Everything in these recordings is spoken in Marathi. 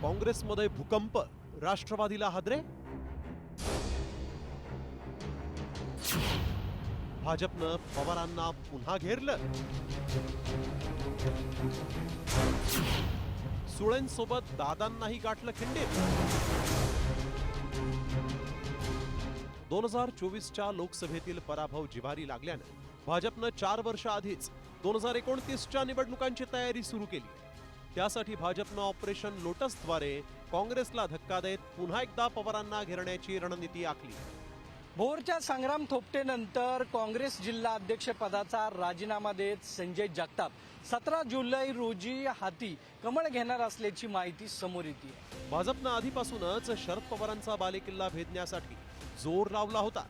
काँग्रेसमध्ये भूकंप, राष्ट्रवादीला हादरे. भाजपनं पवारांना पुन्हा घेरलं. सुळेंसोबत दादांनाही गाठलं खिंडीत. 2024च्या लोकसभेतील पराभव जिव्हारी लागल्यानं भाजपनं 4 वर्ष आधीच 2029च्या निवडणुकांची तयारी सुरू केली. त्यासाठी भाजपनं ऑपरेशन लोटसद्वारे काँग्रेसला धक्का देत पुन्हा एकदा पवारांना घेरण्याची रणनीती आखली. भोरच्या संग्राम थोपटेनंतर काँग्रेस जिल्हा अध्यक्षपदाचा राजीनामा देत संजय जगताप 17 जुलै रोजी हाती कमळ घेणार असल्याची माहिती समोर येते. भाजपनं आधीपासूनच शरद पवारांचा बालेकिल्ला भेदण्यासाठी जोर लावला होता.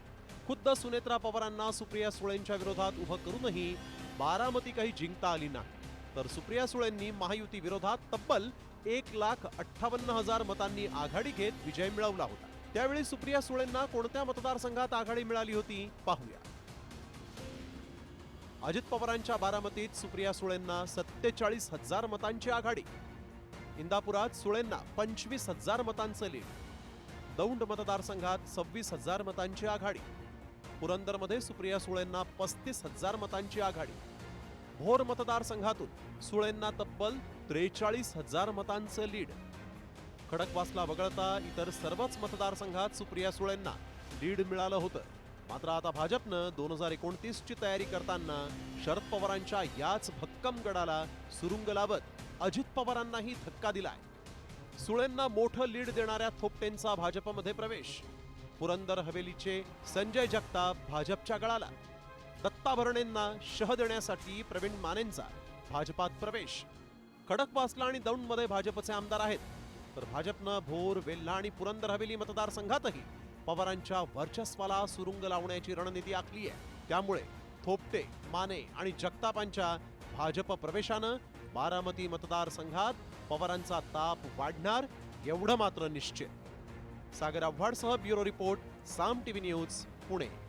खुद्द सुनेत्रा पवारांना सुप्रिया सुळेंच्या विरोधात उभं करूनही बारामती काही जिंकता आली नाही. तर सुप्रिया सुळेंनी महायुती विरोधात तब्बल 1,58,000 मतांनी आघाडी घेत विजय मिळवला होता. त्यावेळी सुप्रिया सुळेंना कोणत्या मतदारसंघात आघाडी मिळाली होती पाहूया. अजित पवारांच्या बारामतीत सुप्रिया सुळेंना 47,000 मतांची आघाडी. इंदापुरात सुळेंना 25,000 मतांचं लीड. दौंड मतदारसंघात 26,000 मतांची आघाडी. पुरंदरमध्ये सुप्रिया सुळेंना 35,000 मतांची आघाडी. भोर मतदारसंघातून सुळेंना तब्बल 43,000 मतांचं लीड. खडकवासला वगळता इतर सर्वच मतदारसंघात सुप्रिया सुळेंना लीड मिळालं होतं. मात्र आता भाजपनं 2029ची तयारी करताना शरद पवारांच्या याच भक्कम गडाला सुरुंग लावत अजित पवारांनाही धक्का दिलाय. सुळेंना मोठं लीड देणाऱ्या थोपटेंचा भाजपमध्ये प्रवेश. पुरंदर हवेलीचे संजय जगताप भाजपच्या गळाला. दत्ता भरणेंना शह देण्यासाठी प्रवीण मानेंचा भाजपात प्रवेश. खडकवासला आणि दौंडमध्ये भाजपचे आमदार आहेत. तर भाजपनं भोर, वेल्हा आणि पुरंदर हवेली मतदारसंघातही पवारांच्या वर्चस्वाला सुरुंग लावण्याची रणनीती आखली आहे. त्यामुळे थोपटे, माने आणि जगतापांच्या भाजप प्रवेशानं बारामती मतदारसंघात पवारांचा ताप वाढणार एवढं मात्र निश्चित. सागर आव्हाडसह ब्युरो रिपोर्ट, साम टीव्ही न्यूज, पुणे.